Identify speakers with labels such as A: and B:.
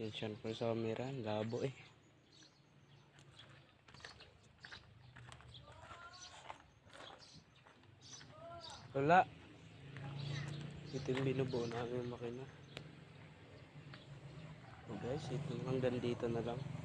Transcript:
A: Pasensya po sa camera, labo eh. Wala. Ito yung binubuo namin yung makina. So guys, ito hanggang dito na lang.